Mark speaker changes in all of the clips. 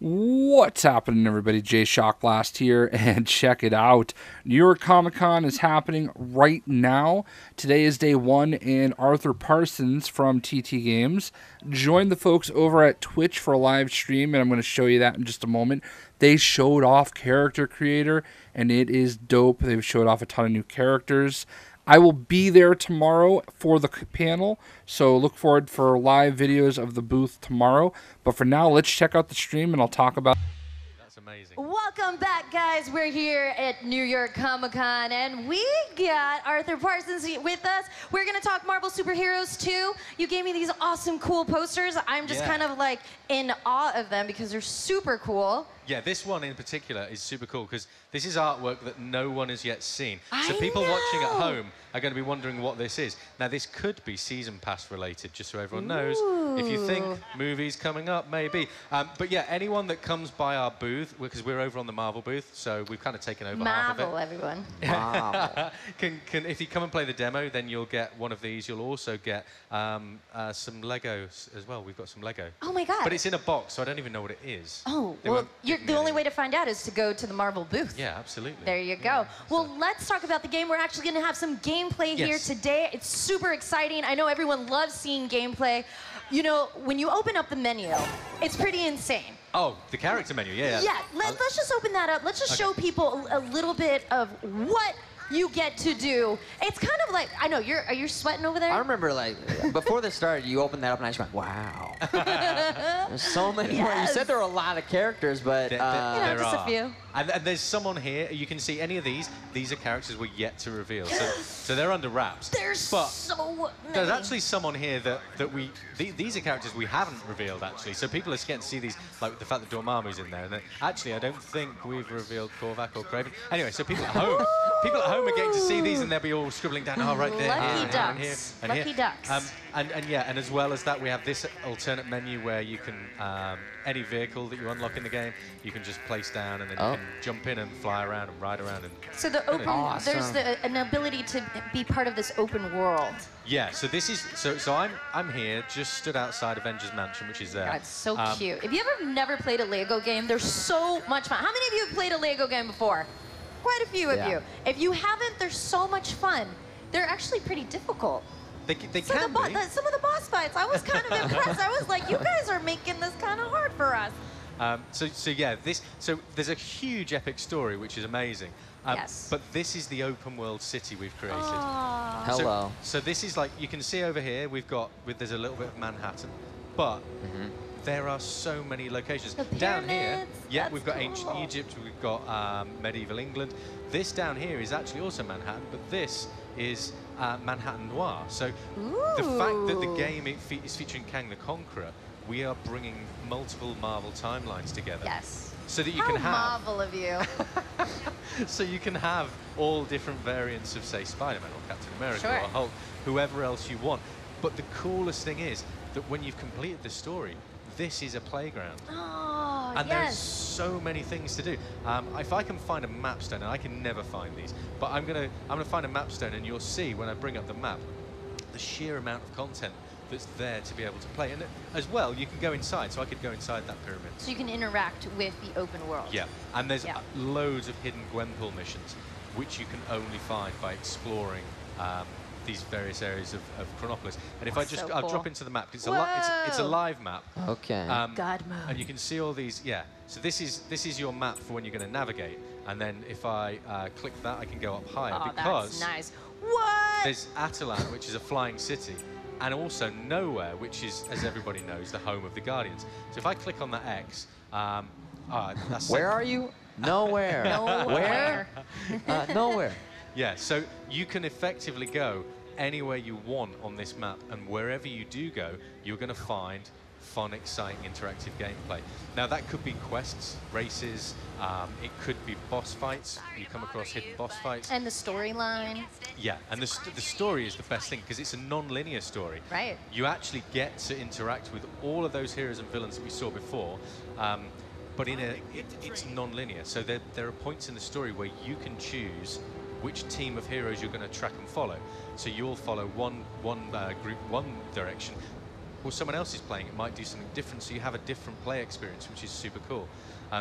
Speaker 1: What's happening, everybody? JayShockblast here, and check it out. New York Comic Con is happening right now. Today is day one, and Arthur Parsons from TT Games joined the folks over at Twitch for a live stream, and I'm going to show you that in just a moment. They showed off Character Creator, and it is dope. They've showed off a ton of new characters. I will be there tomorrow for the panel, so look forward for live videos of the booth tomorrow. But for now, let's check out the stream, and I'll talk about...
Speaker 2: That's amazing.
Speaker 3: Welcome back, guys. We're here at New York Comic Con, and we got Arthur Parsons with us. We're going to talk Marvel superheroes, too. You gave me these awesome, cool posters. I'm just kind of like in awe of them because they're super cool.
Speaker 2: Yeah, this one in particular is super cool because this is artwork that no one has yet seen. So people watching at home are going to be wondering what this is. Now, this could be Season Pass related, just so everyone knows. If you think movies coming up, maybe. But yeah, anyone that comes by our booth, because we're over on the Marvel booth, so we've kind of taken over half of it.
Speaker 3: Marvel, everyone.
Speaker 2: Marvel. If you come and play the demo, then you'll get one of these. You'll also get some Legos as well. We've got some Lego.
Speaker 3: Oh, my God.
Speaker 2: But it's in a box, so I don't even know what it is.
Speaker 3: Oh, well, the only way to find out is to go to the Marvel booth.
Speaker 2: Yeah, absolutely.
Speaker 3: There you go. Well, let's talk about the game. We're actually going to have some gameplay here today. It's super exciting. I know everyone loves seeing gameplay. You know, when you open up the menu, it's pretty insane.
Speaker 2: Oh, the character menu, yeah.
Speaker 3: Yeah, let's just open that up. Let's just show people a little bit of what you get to do. It's kind of like, I know, are you sweating over there?
Speaker 4: I remember, like, before this started, you opened that up and I just went, wow. There's so many more. You said there were a lot of characters, but...
Speaker 3: you know, just a few.
Speaker 2: And there's some on here. You can see any of these. These are characters we're yet to reveal. So they're under wraps.
Speaker 3: There's so many.
Speaker 2: There's actually some on here that these are characters we haven't revealed, actually. So people are getting to see these, like the fact that Dormammu's in there. And actually, I don't think we've revealed Korvac or Kraven. Anyway, so people at home are getting to see these, and they'll be all scribbling down, oh, right there,
Speaker 3: Lucky ducks.
Speaker 2: and here, and
Speaker 3: Lucky
Speaker 2: here.
Speaker 3: ducks.
Speaker 2: And as well as that, we have this alternate menu where you can, any vehicle that you unlock in the game, you can just place down, and then you can jump in and fly around and ride around. And
Speaker 3: so the open, there's an ability to be part of this open world.
Speaker 2: Yeah, so this is, so I'm here, just stood outside Avengers Mansion, which is there.
Speaker 3: God, it's so cute. If you ever never played a Lego game, they're so much fun. How many of you have played a Lego game before? Quite a few of you. If you haven't, they're so much fun. They're actually pretty difficult.
Speaker 2: They can be.
Speaker 3: Some of the boss fights, I was kind of impressed. I was like, you guys are making this kind of hard for us.
Speaker 2: So there's a huge epic story, which is amazing.
Speaker 3: Yes.
Speaker 2: But this is the open world city we've created.
Speaker 4: Hello.
Speaker 2: So this is like, you can see over here, there's a little bit of Manhattan, but there are so many locations.
Speaker 3: The
Speaker 2: down here,
Speaker 3: pyramids,
Speaker 2: we've got
Speaker 3: cool.
Speaker 2: ancient Egypt, we've got medieval England. This down here is actually also Manhattan, but this is Manhattan Noir. So the fact that the game is featuring Kang the Conqueror, we are bringing multiple Marvel timelines together.
Speaker 3: Yes.
Speaker 2: So that you can have...
Speaker 3: Marvel of you.
Speaker 2: So you can have all different variants of, say, Spider-Man or Captain America or Hulk, whoever else you want. But the coolest thing is that when you've completed the story, this is a playground.
Speaker 3: Oh,
Speaker 2: and there's so many things to do. If I can find a map stone, and I can never find these, but I'm gonna find a map stone, and you'll see when I bring up the map, the sheer amount of content that's there to be able to play. And as well, you can go inside, so I could go inside that pyramid.
Speaker 3: So you can interact with the open world.
Speaker 2: Yeah, and there's loads of hidden Gwenpool missions, which you can only find by exploring these various areas of Chronopolis. And if I'll drop into the map, it's a live map.
Speaker 4: Okay.
Speaker 3: God mode.
Speaker 2: And you can see all these, so this is your map for when you're going to navigate. And then if I click that, I can go up higher because
Speaker 3: that's nice. What?
Speaker 2: There's Attuma, which is a flying city, and also Nowhere, which is, as everybody knows, the home of the Guardians. So if I click on that X, that's
Speaker 4: where are you? Nowhere.
Speaker 3: Nowhere.
Speaker 4: Where? Nowhere.
Speaker 2: Yeah, so you can effectively go anywhere you want on this map, and wherever you do go, you're going to find fun, exciting, interactive gameplay. Now, that could be quests, races, it could be boss fights. You come across hidden boss fights.
Speaker 3: And the storyline.
Speaker 2: Yeah, and the story is the best thing, because it's a non-linear story.
Speaker 3: Right.
Speaker 2: You actually get to interact with all of those heroes and villains that we saw before, but it's non-linear. So there are points in the story where you can choose which team of heroes you're going to track and follow. So you'll follow one group, one direction, or someone else is playing, it might do something different, so you have a different play experience, which is super cool.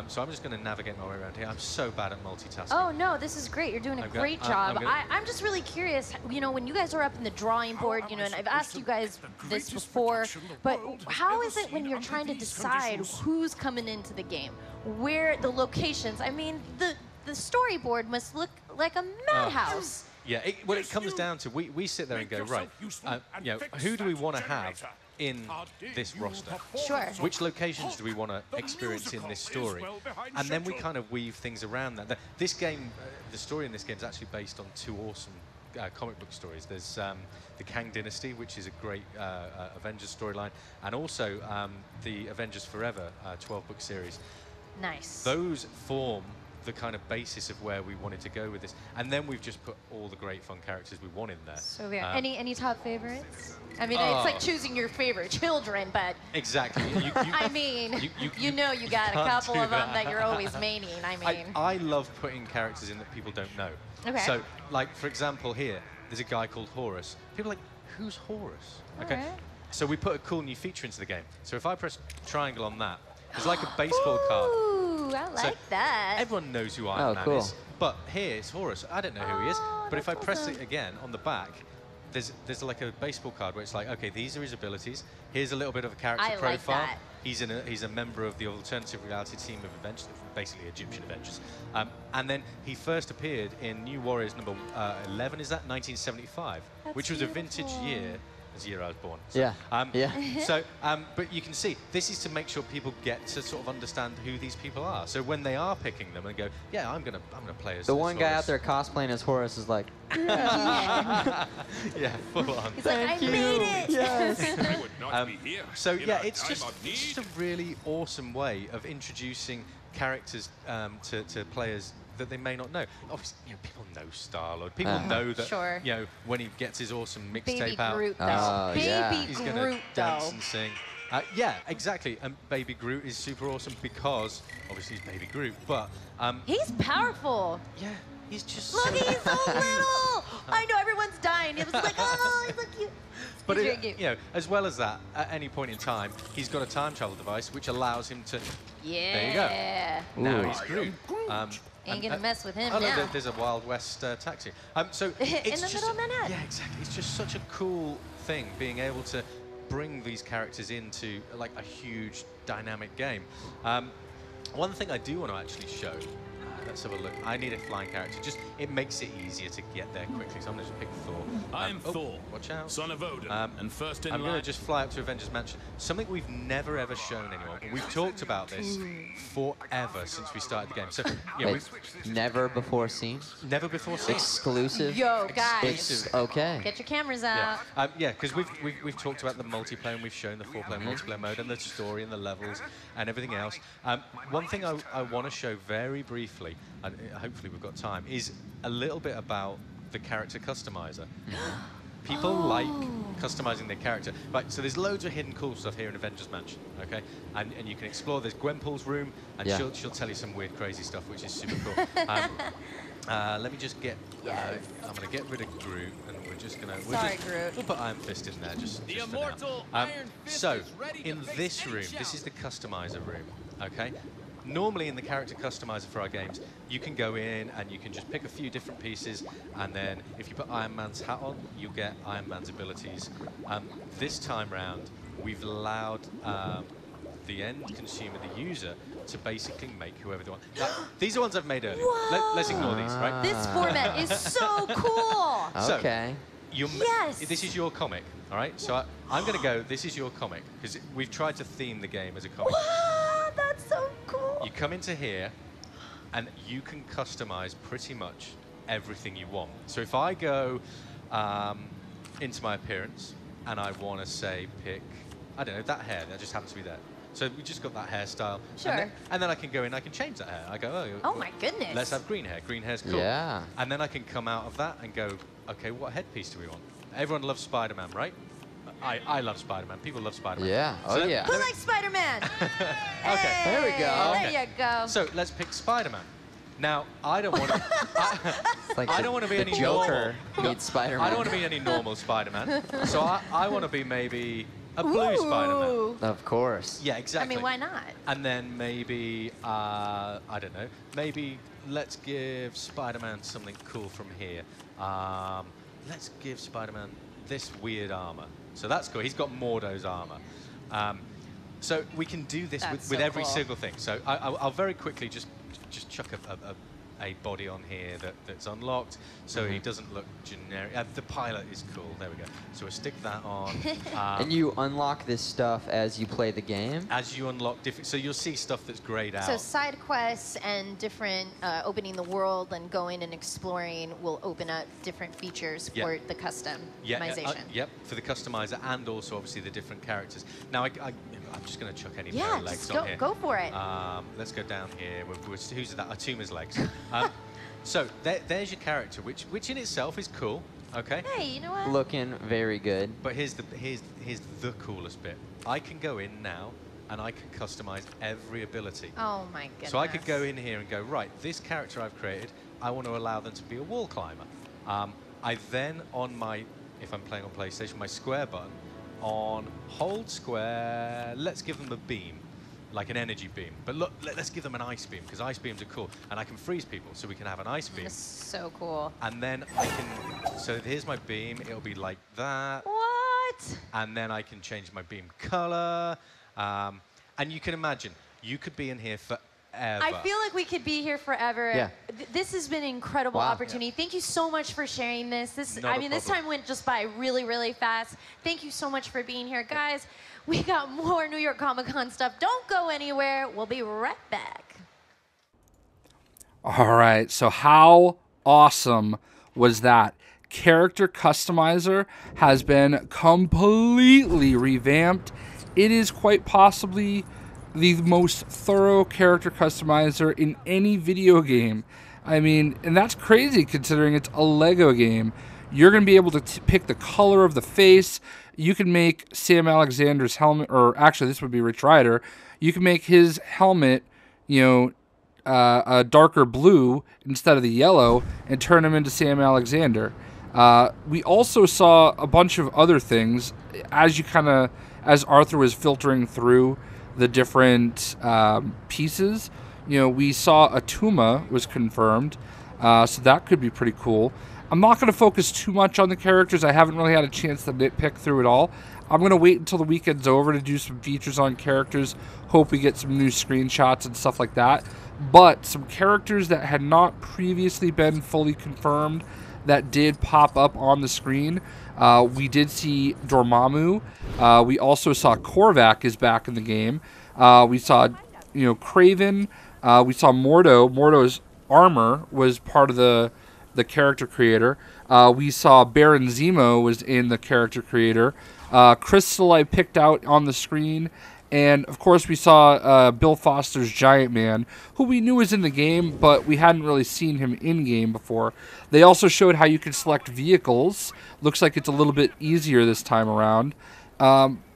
Speaker 2: So I'm just going to navigate my way around here. I'm so bad at multitasking.
Speaker 3: Oh, no, this is great. You're doing a great job. I'm just really curious, you know, when you guys are up in the drawing board, you know, and I've asked you guys this before, but how is it when you're trying to decide who's coming into the game? Where the locations? I mean, the storyboard must look like a madhouse.
Speaker 2: Yeah, well, it comes down to, we sit there and go, right, you know, who do we want to have in this roster?
Speaker 3: Sure.
Speaker 2: Which locations do we want to experience in this story? And then we kind of weave things around that. This game, the story in this game is actually based on 2 awesome comic book stories. There's the Kang Dynasty, which is a great Avengers storyline, and also the Avengers Forever 12-book series.
Speaker 3: Nice.
Speaker 2: Those form the kind of basis of where we wanted to go with this, and then we've just put all the great fun characters we want in there.
Speaker 3: So yeah. Any top favorites? I mean, it's like choosing your favorite children, but
Speaker 2: exactly.
Speaker 3: I mean, you know, you got a couple of them that you're always maining. I mean,
Speaker 2: I love putting characters in that people don't know.
Speaker 3: Okay.
Speaker 2: So, like for example, here there's a guy called Horus. People are like, who's Horus? Okay.
Speaker 3: Right.
Speaker 2: So we put a cool new feature into the game. So if I press triangle on that, there's like a baseball card.
Speaker 3: Ooh, I like that.
Speaker 2: Everyone knows who Iron Man
Speaker 4: cool.
Speaker 2: is, but here it's Horus. I don't know who he is, but if I press it again on the back, there's like a baseball card where it's like, okay, these are his abilities. Here's a little bit of a character profile.
Speaker 3: Like that.
Speaker 2: He's a member of the alternative reality team of Avengers, basically Egyptian Avengers. And then he first appeared in New Warriors number 11. Is that 1975, which was a vintage year. The year I was born. So,
Speaker 4: yeah.
Speaker 2: But you can see, this is to make sure people get to sort of understand who these people are. So when they are picking them and go, yeah, I'm gonna play as
Speaker 4: the one guy
Speaker 2: Horus.
Speaker 4: out there cosplaying as Horus is like,
Speaker 2: yeah, full on.
Speaker 3: He's like, I made it.
Speaker 4: Yes.
Speaker 2: So yeah, it's just a really awesome way of introducing characters to players that they may not know. Obviously, you know, people know Star-Lord. People know that, you know, when he gets his awesome mixtape out,
Speaker 3: Groot, though.
Speaker 2: he's going to dance and sing. Yeah, exactly. And Baby Groot is super awesome because, obviously, he's Baby Groot, but...
Speaker 3: he's powerful.
Speaker 2: Yeah, he's just
Speaker 3: Look, he's so little. I know, everyone's dying. It was like, oh, he's so cute.
Speaker 2: But you know, as well as that, at any point in time, he's got a time travel device which allows him to...
Speaker 3: Yeah.
Speaker 2: There you go. Now he's Groot.
Speaker 3: Ain't gonna mess with him
Speaker 2: now.
Speaker 3: now.
Speaker 2: There's a Wild West taxi. So
Speaker 3: in the middle of Manhattan.
Speaker 2: Yeah, exactly. It's just such a cool thing being able to bring these characters into like a huge dynamic game. One thing I do want to actually show. Let's have a look. I need a flying character. Just it makes it easier to get there quickly. So I'm gonna just pick Thor.
Speaker 5: I'm Thor.
Speaker 2: Watch out.
Speaker 5: Son of Odin. And first in
Speaker 2: I'm
Speaker 5: line.
Speaker 2: gonna just fly up to Avengers Mansion. Something we've never ever shown anyone. We've talked about this forever since we started the game. So yeah,
Speaker 4: Wait, never before seen?
Speaker 2: never before seen.
Speaker 4: Exclusive?
Speaker 3: Yo, guys.
Speaker 2: Exclusive.
Speaker 4: Okay.
Speaker 3: Get your cameras out.
Speaker 2: Yeah, because we've talked about the multiplayer and we've shown the 4-player multiplayer mode and the story and the levels and everything else. One thing I want to show very briefly, and hopefully we've got time, is a little bit about the character customizer. People like customizing their character. Right, so there's loads of hidden cool stuff here in Avengers Mansion, okay? And you can explore. There's Gwenpool's room, and she'll tell you some weird, crazy stuff, which is super cool. Let me just get... I'm going to get rid of Groot, and we're just going to...
Speaker 3: Groot.
Speaker 2: We'll put Iron Fist in there just
Speaker 5: The
Speaker 2: for
Speaker 5: immortal
Speaker 2: now.
Speaker 5: Iron Fist
Speaker 2: So,
Speaker 5: is ready to
Speaker 2: in this room, this is the customizer room, okay? Normally in the character customizer for our games, you can go in and you can just pick a few different pieces, and then if you put Iron Man's hat on, you get Iron Man's abilities. This time round, we've allowed the end consumer, the user, to basically make whoever they want. Now, these are ones I've made earlier. Let's ignore these, right?
Speaker 3: This format is so cool.
Speaker 4: Okay.
Speaker 3: Yes.
Speaker 2: This is your comic, all right? So I'm going to go, this is your comic, because we've tried to theme the game as a comic.
Speaker 3: Wow, that's so cool.
Speaker 2: You come into here, and you can customize pretty much everything you want. So if I go into my appearance, and I want to say pick, I don't know, that hair, that just happens to be there. So we just got that hairstyle.
Speaker 3: Sure.
Speaker 2: And then I can go in, I can change that hair. I go,
Speaker 3: Oh my goodness.
Speaker 2: let's have green hair. Green hair's cool.
Speaker 4: Yeah.
Speaker 2: And then I can come out of that and go, okay, what headpiece do we want? Everyone loves Spider-Man, right? I love Spider-Man. People love Spider-Man.
Speaker 4: Yeah.
Speaker 2: So
Speaker 4: Yeah.
Speaker 3: Who likes Spider-Man?
Speaker 2: Okay.
Speaker 4: There we go.
Speaker 3: There you go.
Speaker 2: So let's pick Spider-Man. Now, I don't want to...
Speaker 4: Like
Speaker 2: I don't want to be
Speaker 4: the
Speaker 2: any
Speaker 4: Joker
Speaker 2: normal.
Speaker 4: meets Spider-Man.
Speaker 2: I don't want to be any normal Spider-Man. So I want to be maybe... a blue Spider-Man.
Speaker 3: Ooh.
Speaker 4: Of course.
Speaker 2: Yeah,
Speaker 3: I
Speaker 2: exactly.
Speaker 3: mean, why not?
Speaker 2: And then maybe, I don't know, maybe let's give Spider-Man something cool from here. Let's give Spider-Man this weird armor. So that's cool. He's got Mordo's armor. So we can do this with every
Speaker 3: cool.
Speaker 2: single thing. So I'll very quickly just chuck a body on here that's unlocked, so he doesn't look generic. The pilot is cool. There we go. So we'll stick that on.
Speaker 4: And you unlock this stuff as you play the game?
Speaker 2: As you unlock different, so you'll see stuff that's grayed out.
Speaker 3: So side quests and different opening the world and going and exploring will open up different features for the customization.
Speaker 2: Yep, for the customizer and also obviously the different characters. Now I'm just going to chuck any pair of legs on here.
Speaker 3: Go for it.
Speaker 2: Let's go down here. Who's that? Attuma's legs. So there's your character, which in itself is cool. Okay.
Speaker 3: Hey, you know what?
Speaker 4: Looking very good.
Speaker 2: But here's the coolest bit. I can go in now and I can customize every ability.
Speaker 3: Oh my goodness.
Speaker 2: So I could go in here and go, right, this character I've created, I want to allow them to be a wall climber. I then on my, if I'm playing on PlayStation, my square button, on hold square, let's give them a beam, like an energy beam. But look, let's give them an ice beam, because ice beams are cool. And I can freeze people, so we can have an ice beam.
Speaker 3: That's so cool.
Speaker 2: And then I can, so here's my beam, it'll be like that.
Speaker 3: What?
Speaker 2: And then I can change my beam color. And you can imagine, you could be in here forever.
Speaker 3: I feel like we could be here forever.
Speaker 4: Yeah.
Speaker 3: This has been an incredible opportunity. Thank you so much for sharing this. This time went just by really, really fast. Thank you so much for being here. Guys, we got more New York Comic Con stuff. Don't go anywhere. We'll be right back.
Speaker 1: All right, so how awesome was that? Character Customizer has been completely revamped. It is quite possibly the most thorough character customizer in any video game. I mean, and that's crazy considering it's a Lego game. You're going to be able to pick the color of the face. You can make Sam Alexander's helmet, or actually this would be Rich Rider. You can make his helmet, you know, a darker blue instead of the yellow and turn him into Sam Alexander. We also saw a bunch of other things as Arthur was filtering through the different pieces. You know, we saw Attuma was confirmed, so that could be pretty cool. I'm not going to focus too much on the characters. I haven't really had a chance to nitpick through it all. I'm going to wait until the weekend's over to do some features on characters. Hope we get some new screenshots and stuff like that. But some characters that had not previously been fully confirmed that did pop up on the screen. We did see Dormammu. We also saw Korvac is back in the game. We saw, you know, Kraven. We saw Mordo. Mordo's armor was part of the character creator. We saw Baron Zemo was in the character creator. Crystal I picked out on the screen. And, of course, we saw Bill Foster's Giant Man, who we knew was in the game, but we hadn't really seen him in-game before. They also showed how you can select vehicles. Looks like it's a little bit easier this time around.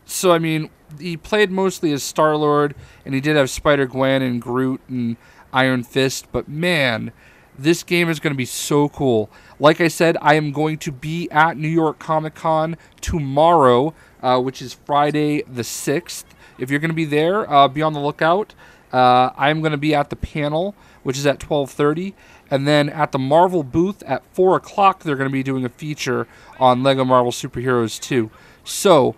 Speaker 1: So, I mean, he played mostly as Star-Lord, and he did have Spider-Gwen and Groot and Iron Fist, but, man, this game is going to be so cool. Like I said, I am going to be at New York Comic Con tomorrow, which is Friday the 6th. If you're going to be there, be on the lookout. I'm going to be at the panel, which is at 12:30. And then at the Marvel booth at 4 o'clock, they're going to be doing a feature on LEGO Marvel Superheroes 2. So,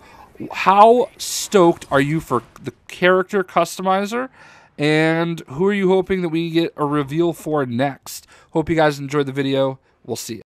Speaker 1: how stoked are you for the character customizer? And who are you hoping that we get a reveal for next? Hope you guys enjoyed the video. We'll see you.